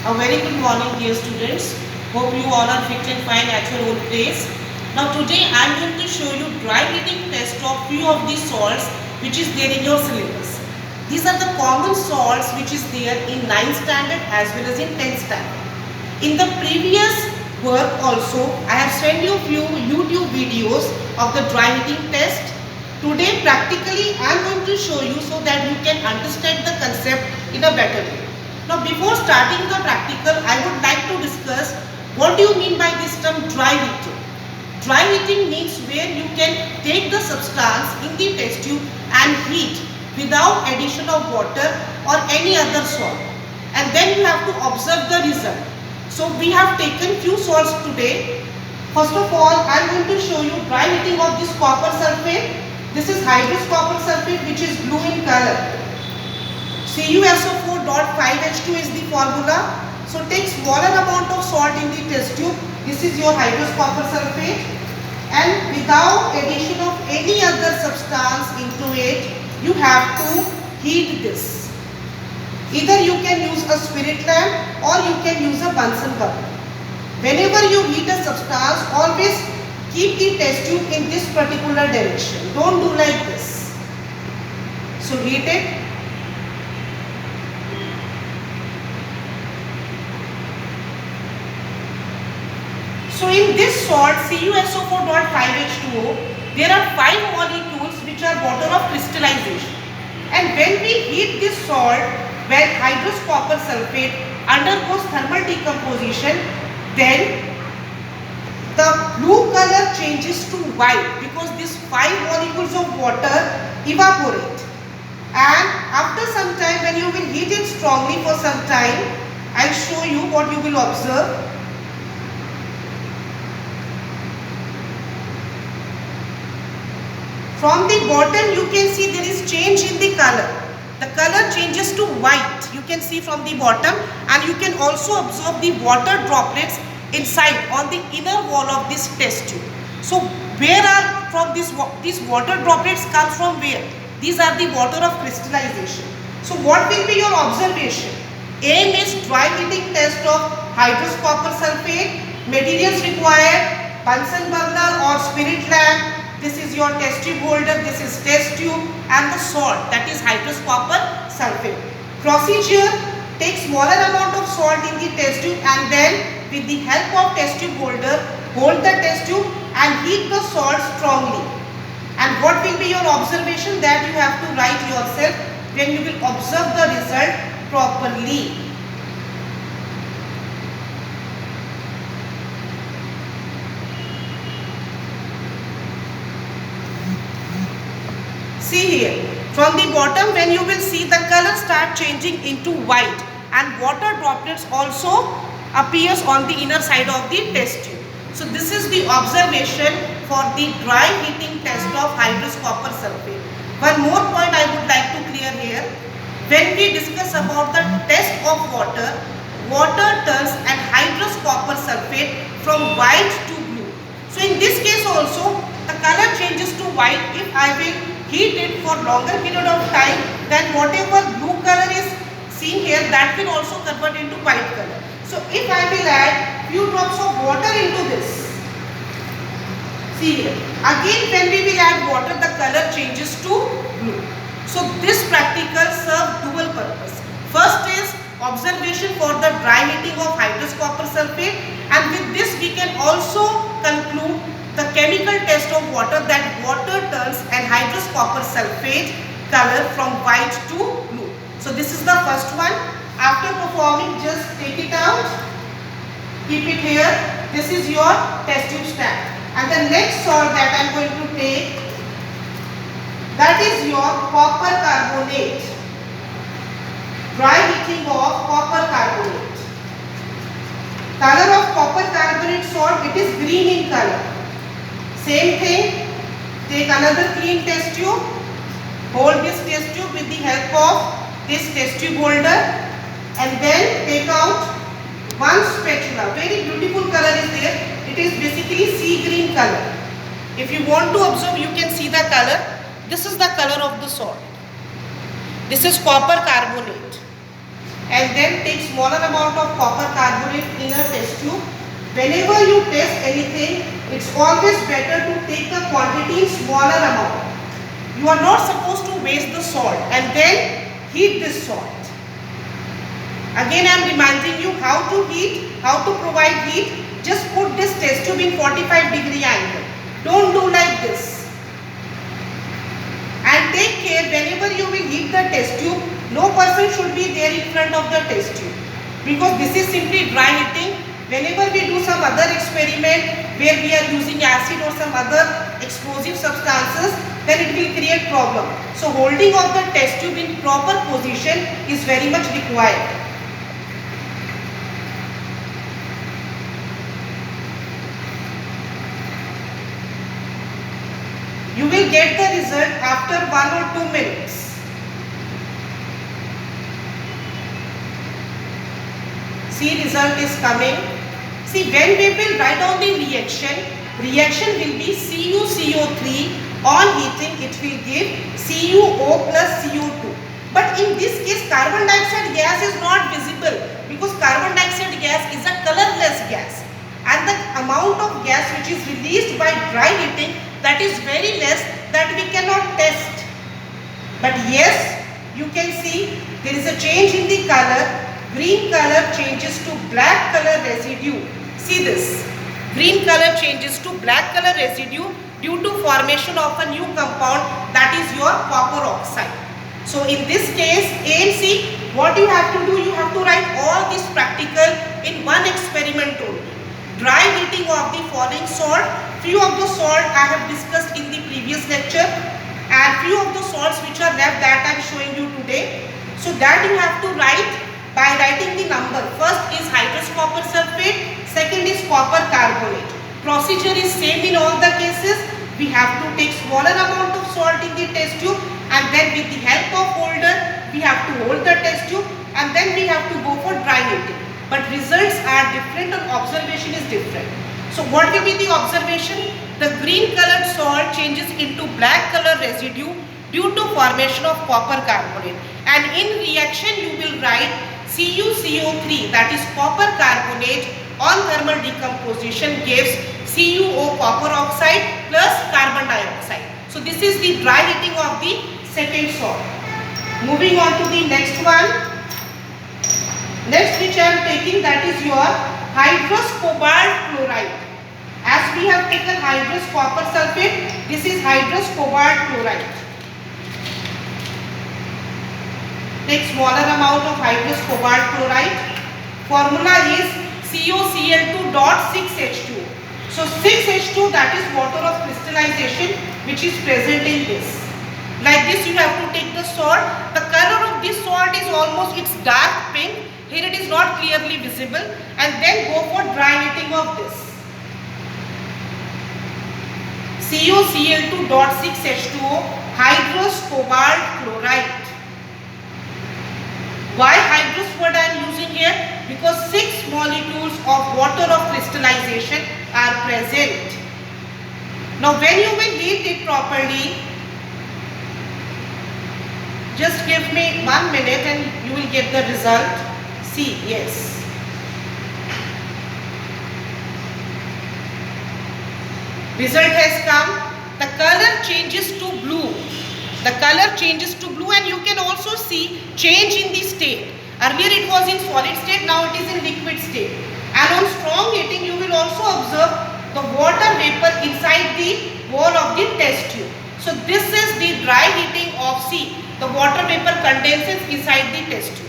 A very good morning, dear students. Hope you all are fit and fine at your own place. Now today I am going to show you dry heating test of few of these salts which is there in your syllabus. These are the common salts which is there in 9th standard as well as in 10th standard. In the previous work also I have sent you few YouTube videos of the dry heating test. Today practically I am going to show you so that you can understand the concept in a better way. Now before starting the practical, I would like to discuss what do you mean by this term dry heating. Dry heating means where you can take the substance in the test tube and heat without addition of water or any other salt, and then you have to observe the result. So we have taken few salts today. First of all, I am going to show you dry heating of this copper sulfate. This is hydrous copper sulfate which is blue in color. CuSO4.5H2 is the formula. So take smaller amount of salt in the test tube. This is your hydrous copper sulfate, and without addition of any other substance into it, you have to heat this. Either you can use a spirit lamp or you can use a Bunsen burner. Whenever you heat a substance, always keep the test tube in this particular direction. Don't do like this. So heat it. So in this salt CuSO4.5H2O, there are 5 molecules which are water of crystallization. And when we heat this salt, where hydrous copper sulfate undergoes thermal decomposition, then the blue color changes to white because these 5 molecules of water evaporate. And after some time, when you will heat it strongly for some time, I will show you what you will observe. From the bottom you can see there is change in the color. The color changes to white. You can see from the bottom, and you can also observe the water droplets inside on the inner wall of this test tube. So where are from these water droplets come from where? These are the water of crystallization. So what will be your observation? Aim is dry heating test of hydrous copper sulfate. Materials required: Bunsen burner or spirit lamp. This is your test tube holder, this is test tube, and the salt, that is hydrous copper sulfate. Procedure: take smaller amount of salt in the test tube and then with the help of test tube holder, hold the test tube and heat the salt strongly. And what will be your observation? That you have to write yourself when you will observe the result properly. See here, from the bottom when you will see the color start changing into white, and water droplets also appears on the inner side of the test tube. So this is the observation for the dry heating test of hydrous copper sulfate. One more point I would like to clear here. When we discuss about the test of water, water turns an hydrous copper sulfate from white to blue. So in this case also the color changes to white. If I will heat it for longer period of time, then whatever blue color is seen here, that will also convert into white color. So if I will add few drops of water into this, see here, again when we will add water, the color changes to blue. So this practical serves dual purpose. First is observation for the dry heating of hydrous copper sulfate, and with this we can also conclude the chemical test of water, that water turns an hydrous copper sulfate color from white to blue. So this is the first one. After performing, just take it out, keep it here. This is your test tube stand. And the next salt that I am going to take, that is your copper carbonate. Dry heating of copper carbonate. Color of copper carbonate salt, it is green in color. Same thing, take another clean test tube, hold this test tube with the help of this test tube holder, and then take out one spatula. Very beautiful color is there. It is basically sea green color. If you want to observe, you can see the color. This is the color of the salt. This is copper carbonate. and then take smaller amount of copper carbonate in a test tube. Whenever you test anything, it's always better to take the quantity in smaller amount. You are not supposed to waste the salt and then heat this salt. Again I am reminding you how to heat, how to provide heat. Just put this test tube in 45-degree angle. Don't do like this. And take care, whenever you will heat the test tube, no person should be there in front of the test tube, because this is simply dry heating. Whenever we do some other experiment where we are using acid or some other explosive substances, then it will create problem. So holding of the test tube in proper position is very much required. You will get the result after 1 or 2 minutes. See, result is coming. See, when we will write down the reaction will be CuCO3. On heating, it will give CuO plus CO2. But in this case, carbon dioxide gas is not visible, because carbon dioxide gas is a colorless gas. And the amount of gas which is released by dry heating, that is very less, that we cannot test. But yes, you can see there is a change in the color. Green color changes to black color residue. See this. Green color changes to black color residue due to formation of a new compound, that is your copper oxide. So in this case, A and C, what you have to do, you have to write all this practical in one experiment only. Dry heating of the falling salt. Few of the salt I have discussed in the previous lecture, and few of the salts which are left, that I am showing you today. So that you have to write by writing the number. First is hydrous copper sulfate, second is copper carbonate. Procedure is same in all the cases. We have to take smaller amount of salt in the test tube, and then with the help of holder, we have to hold the test tube, and then we have to go for dry heating. But results are different and observation is different. So what will be the observation? The green colored salt changes into black color residue due to formation of copper carbonate. And in reaction you will write CuCO3, that is copper carbonate, on thermal decomposition gives CuO copper oxide plus carbon dioxide. So this is the dry heating of the second salt. Moving on to the next one. Next which I am taking, that is your hydrous cobalt chloride. As we have taken hydrous copper sulfate, this is hydrous cobalt chloride. Take smaller amount of hydrous cobalt chloride. Formula is COCl2.6H2. So 6H2, that is water of crystallization, which is present in this. Like this you have to take the salt. The color of this salt is almost, it's dark pink. Here it is not clearly visible, and then go for dry heating of this. COCl2.6H2O, hydrous cobalt chloride. Why hydrous word I am using here? Because 6 molecules of water of crystallization are present. Now when you will heat it properly, just give me 1 minute and you will get the result. See, yes. Result has come. The color changes to blue. The color changes to blue, and you can also see change in the state. Earlier it was in solid state, now it is in liquid state. And on strong heating you will also observe the water vapor inside the wall of the test tube. So this is the dry heating of C. The water vapor condenses inside the test tube.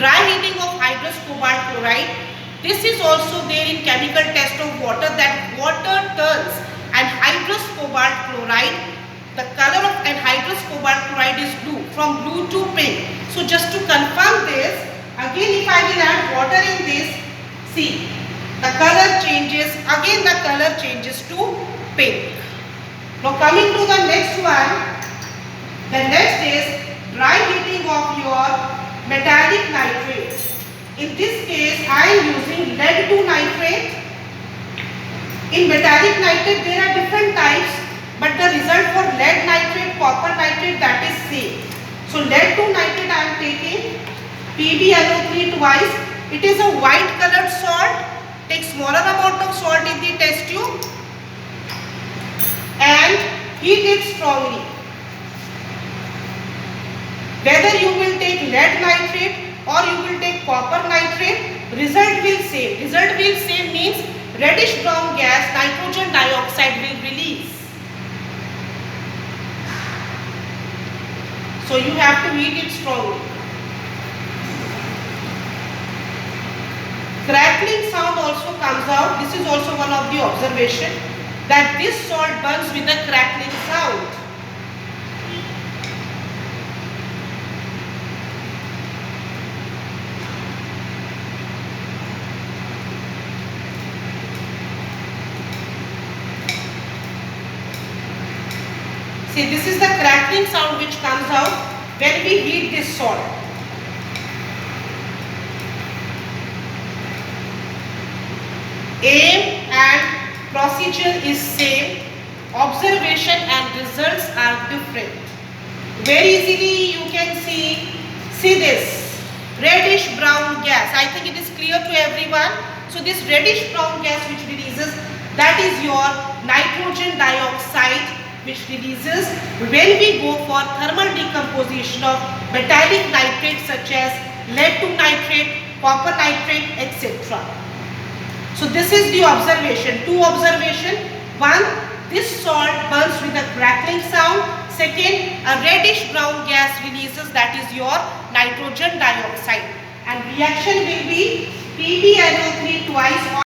Dry heating of hydrous cobalt chloride. This is also there in chemical test of water, that water turns and hydrous cobalt chloride, the color of anhydrous cobalt chloride is blue, from blue to pink. So just to confirm this, again if I will add water in this, see, the color changes, again the color changes to pink. Now coming to the next one, the next is dry heating of your metallic nitrate. In this case I am using lead 2 nitrate. In metallic nitrate there are different types, but the result for lead nitrate, copper nitrate, that is same. So lead 2 nitrate I am taking. PbNO3 twice. It is a white colored salt. Take smaller amount of salt in the test tube and heat it strongly. Whether you will take lead nitrate or you will take copper nitrate, result will same. Result will same means reddish brown gas, nitrogen dioxide will release. So you have to heat it strongly. Crackling sound also comes out. This is also one of the observation that this salt burns with a crackling sound. See, this is the crackling sound which comes out when we heat this salt. Aim and procedure is same, observation and results are different. Very easily you can see this reddish brown gas. I think it is clear to everyone. So this reddish brown gas which releases, that is your nitrogen dioxide which releases when we go for thermal decomposition of metallic nitrates such as lead 2 nitrate, copper nitrate, etc. So this is the observation. Two observation. One, this salt burns with a crackling sound. Second, a reddish brown gas releases, that is your nitrogen dioxide. And reaction will be PbNO3 twice.